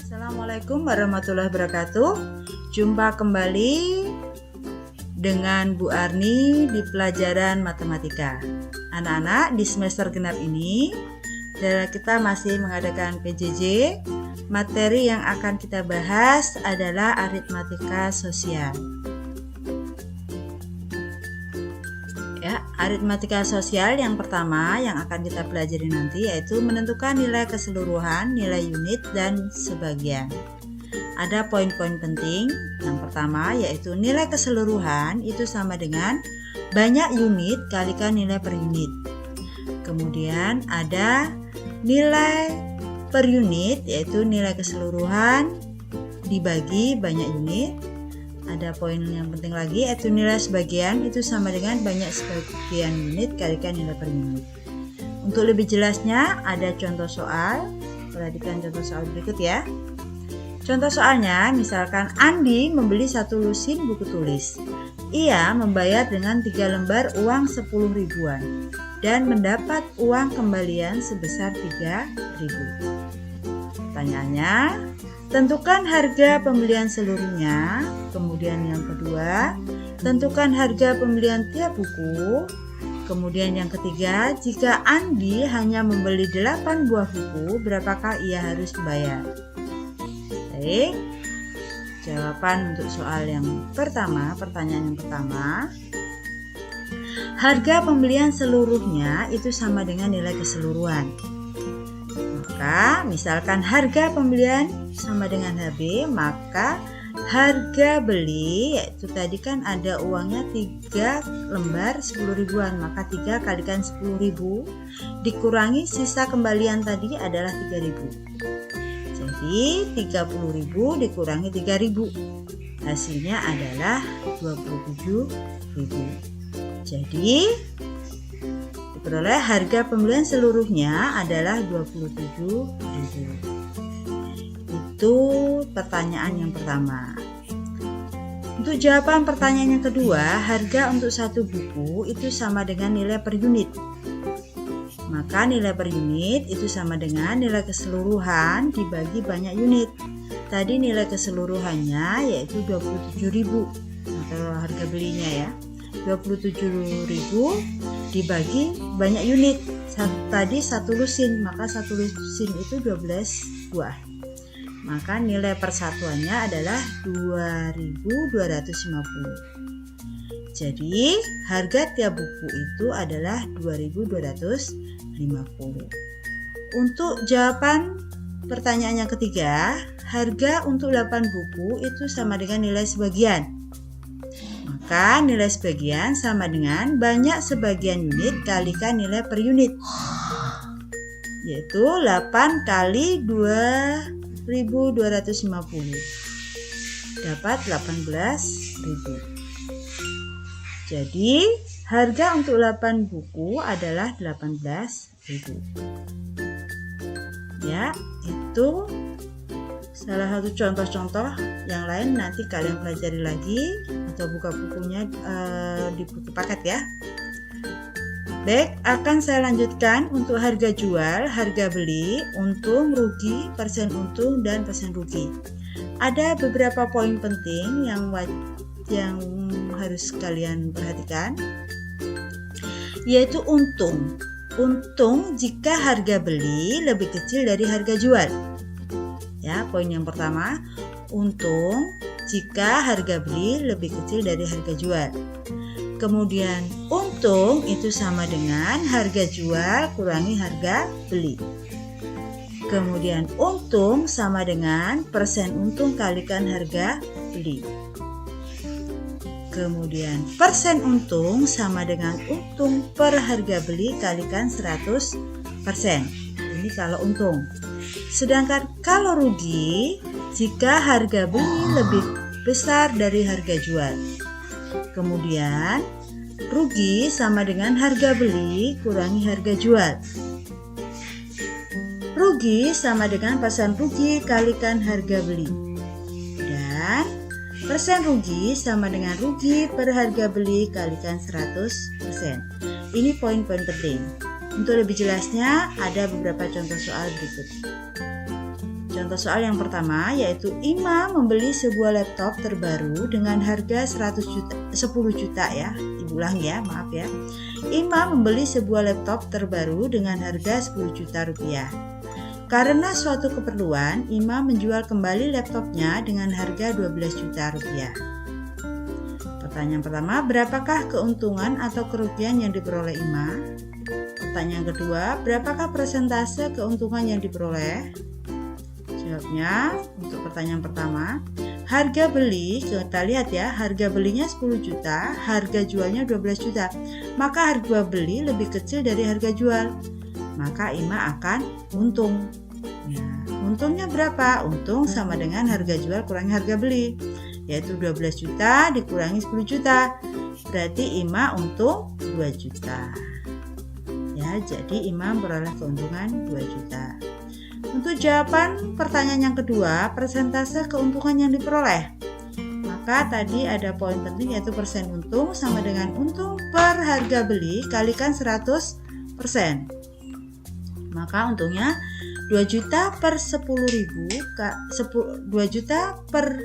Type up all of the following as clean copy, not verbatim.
Assalamualaikum warahmatullahi wabarakatuh. Jumpa kembali dengan Bu Arni di pelajaran matematika. Anak-anak, di semester genap ini kita masih mengadakan PJJ. Materi yang akan kita bahas adalah aritmatika sosial. Aritmatika sosial yang pertama yang akan kita pelajari nanti yaitu menentukan nilai keseluruhan, nilai unit, dan sebagian. Ada poin-poin penting. Yang pertama yaitu nilai keseluruhan itu sama dengan banyak unit kalikan nilai per unit. Kemudian ada nilai per unit yaitu nilai keseluruhan dibagi banyak unit. Ada poin yang penting lagi yaitu nilai sebagian itu sama dengan banyak sebagian unit kalikan nilai per unit. Untuk lebih jelasnya ada contoh soal. Perhatikan contoh soal berikut ya. Contoh soalnya misalkan Andi membeli 1 lusin buku tulis. Ia membayar dengan 3 lembar uang 10 ribuan dan mendapat uang kembalian sebesar 3.000. Pertanyaannya, tentukan harga pembelian seluruhnya. Kemudian yang kedua, tentukan harga pembelian tiap buku. Kemudian yang ketiga, jika Andi hanya membeli 8 buah buku, berapakah ia harus bayar? Baik, jawaban untuk soal yang pertama, pertanyaan yang pertama. Harga pembelian seluruhnya itu sama dengan nilai keseluruhan. Maka misalkan harga pembelian sama dengan HB, maka harga beli yaitu tadi kan ada uangnya 3 lembar 10 ribuan, maka 3 kalikan 10 ribu dikurangi sisa kembalian tadi adalah 3.000. Jadi 30 ribu dikurangi 3.000, hasilnya adalah 27.000. Jadi diperoleh harga pembelian seluruhnya adalah 27.000. Itu pertanyaan yang pertama. Untuk jawaban pertanyaan yang kedua, harga untuk 1 buku itu sama dengan nilai per unit. Maka nilai per unit itu sama dengan nilai keseluruhan dibagi banyak unit. Tadi nilai keseluruhannya yaitu 27.000. Nah, kalau harga belinya ya 27.000 dibagi banyak unit. Tadi 1 lusin, maka 1 lusin itu 12 buah. Maka nilai persatuannya adalah 2.250. Jadi harga tiap buku itu adalah 2.250. Untuk jawaban pertanyaan yang ketiga, harga untuk 8 buku itu sama dengan nilai sebagian. Maka nilai sebagian sama dengan banyak sebagian unit kalikan nilai per unit, yaitu 8 kali 2.250 dapat 18.000. Jadi harga untuk 8 buku adalah 18.000. Ya, itu salah satu contoh-contoh. Yang lain nanti kalian pelajari lagi atau buka bukunya di buku paket ya. Baik, akan saya lanjutkan untuk harga jual, harga beli, untung, rugi, persen untung, dan persen rugi. Ada beberapa poin penting yang harus kalian perhatikan, yaitu untung. Untung jika harga beli lebih kecil dari harga jual. Ya, poin yang pertama, untung jika harga beli lebih kecil dari harga jual. Kemudian untung itu sama dengan harga jual kurangi harga beli. Kemudian untung sama dengan persen untung kalikan harga beli. Kemudian persen untung sama dengan untung per harga beli kalikan 100%. Ini kalau untung. Sedangkan kalau rugi, jika harga beli lebih besar dari harga jual. Kemudian rugi sama dengan harga beli kurangi harga jual. Rugi sama dengan persen rugi kalikan harga beli. Dan persen rugi sama dengan rugi per harga beli kalikan 100%. Ini poin-poin penting. Untuk lebih jelasnya ada beberapa contoh soal berikut. Contoh soal yang pertama yaitu Ima membeli sebuah laptop terbaru dengan harga 10 juta ya. Diulang ya, maaf ya. Ima membeli sebuah laptop terbaru dengan harga 10 juta rupiah. Karena suatu keperluan, Ima menjual kembali laptopnya dengan harga 12 juta rupiah. Pertanyaan pertama, berapakah keuntungan atau kerugian yang diperoleh Ima? Pertanyaan kedua, berapakah persentase keuntungan yang diperoleh? Jawabnya, untuk pertanyaan pertama, harga beli, kita lihat ya, harga belinya 10 juta, harga jualnya 12 juta. Maka harga beli lebih kecil dari harga jual. Maka Ima akan untung. Nah, untungnya berapa? Untung sama dengan harga jual kurangi harga beli, yaitu 12 juta dikurangi 10 juta. Berarti Ima untung 2 juta. Ya, jadi Ima memperoleh keuntungan 2 juta. Untuk jawaban pertanyaan yang kedua, persentase keuntungan yang diperoleh. Maka tadi ada poin penting yaitu persen untung sama dengan untung per harga beli kalikan 100%. Maka untungnya 2 juta per 10.000, 2 juta per,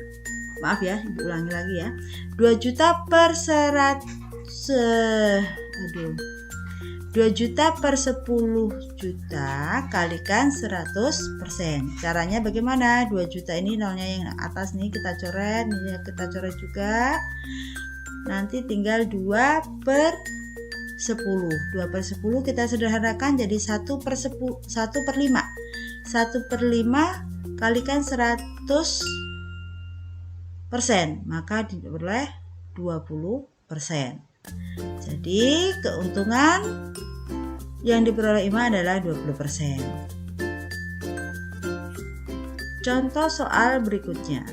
maaf ya, diulangi lagi ya. 2 juta per 2 juta per 10 juta kalikan 100%. Caranya bagaimana? 2 juta ini nolnya yang atas nih kita coret, ini kita coret juga. Nanti tinggal 2 per 10. 2 per 10 kita sederhanakan jadi 1 per 5. 1 per 5 kalikan 100%. Maka diperoleh 20%. Jadi keuntungan yang diperoleh Ima adalah 20%. Contoh soal berikutnya.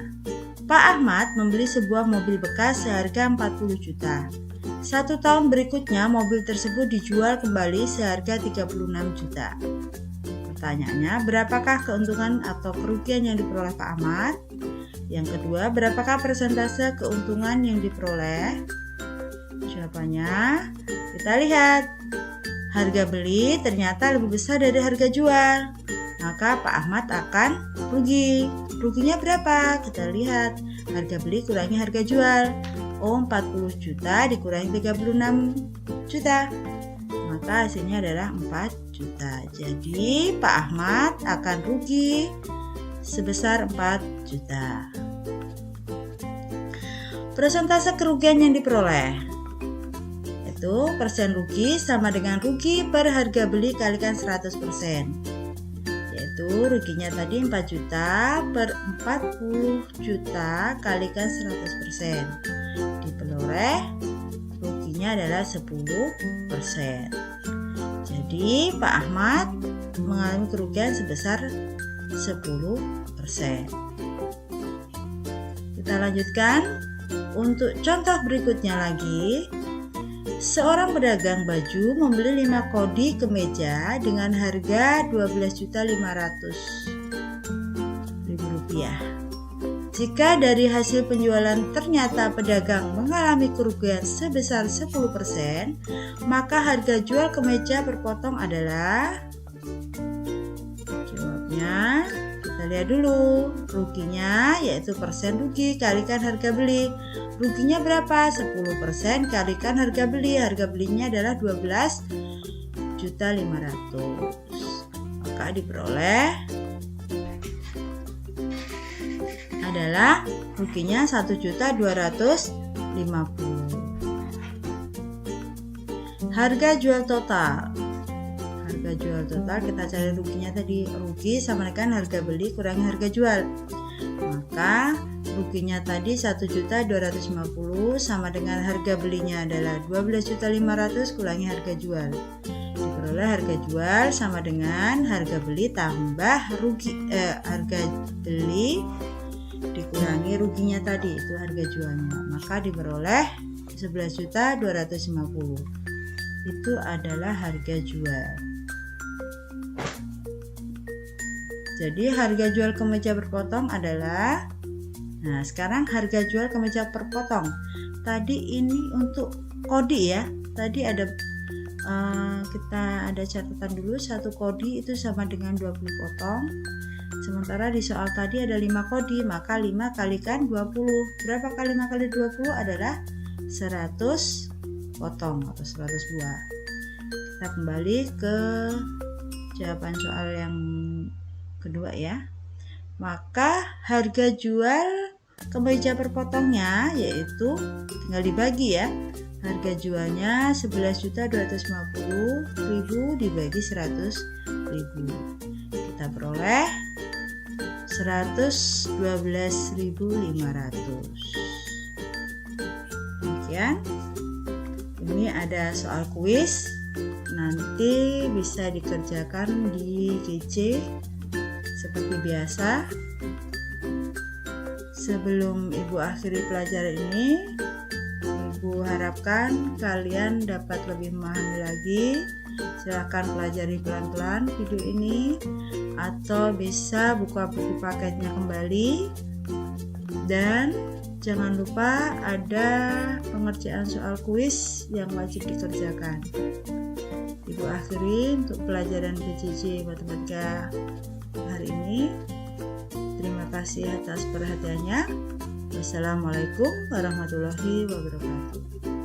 Pak Ahmad membeli sebuah mobil bekas seharga 40 juta. 1 tahun berikutnya mobil tersebut dijual kembali seharga 36 juta. Pertanyaannya, berapakah keuntungan atau kerugian yang diperoleh Pak Ahmad? Yang kedua, berapakah persentase keuntungan yang diperoleh? Jawabannya, kita lihat. Harga beli ternyata lebih besar dari harga jual. Maka Pak Ahmad akan rugi. Ruginya berapa? Kita lihat. Harga beli kurangi harga jual. 40 juta dikurangi 36 juta. Maka hasilnya adalah 4 juta. Jadi Pak Ahmad akan rugi sebesar 4 juta. Persentase kerugian yang diperoleh itu persen rugi sama dengan rugi per harga beli kalikan 100%. Yaitu ruginya tadi 4 juta per 40 juta kalikan 100%. Diperoleh ruginya adalah 10%. Jadi Pak Ahmad mengalami kerugian sebesar 10%. Kita lanjutkan. Untuk contoh berikutnya lagi. Seorang pedagang baju membeli 5 kodi kemeja dengan harga Rp12.500.000. Jika dari hasil penjualan ternyata pedagang mengalami kerugian sebesar 10%, maka harga jual kemeja berpotong adalah, jawabnya kita lihat dulu. Ruginya yaitu persen rugi kalikan harga beli. Ruginya berapa? 10% kalikan harga beli. Harga belinya adalah 12.500.000. Maka diperoleh adalah ruginya 1.250.000. Harga jual total. Harga jual total kita cari ruginya tadi. Rugi sama dengan harga beli kurangi harga jual. Maka ruginya tadi 1.250.000 sama dengan harga belinya adalah 12.500.000 kurangi harga jual. Diperoleh harga jual sama dengan harga beli tambah harga beli dikurangi ruginya tadi, itu harga jualnya. Maka diperoleh 11.250.000. Itu adalah harga jual. Jadi harga jual kemeja berpotong adalah, nah sekarang harga jual kemeja berpotong. Tadi ini untuk kodi ya. Tadi ada kita ada catatan dulu, 1 kodi itu sama dengan 20 potong. Sementara di soal tadi ada 5 kodi, maka 5 kalikan 20. Berapa kali 5 kali 20 adalah 100 potong atau 100 buah. Kita kembali ke jawaban soal yang kedua ya. Maka harga jual kemeja per potongnya yaitu tinggal dibagi ya. Harga jualnya 11.250.000 dibagi 100.000. Kita peroleh 112.500. Demikian. Ini ada soal kuis. Nanti bisa dikerjakan di GC seperti biasa. Sebelum Ibu akhiri pelajaran ini, Ibu harapkan kalian dapat lebih memahami lagi. Silahkan pelajari pelan-pelan video ini, atau bisa buka buku paketnya kembali. Dan jangan lupa ada pengerjaan soal kuis yang wajib dikerjakan. Ibu akhiri untuk pelajaran PJJ Matematika hari ini. Terima kasih atas perhatiannya. Wassalamualaikum warahmatullahi wabarakatuh.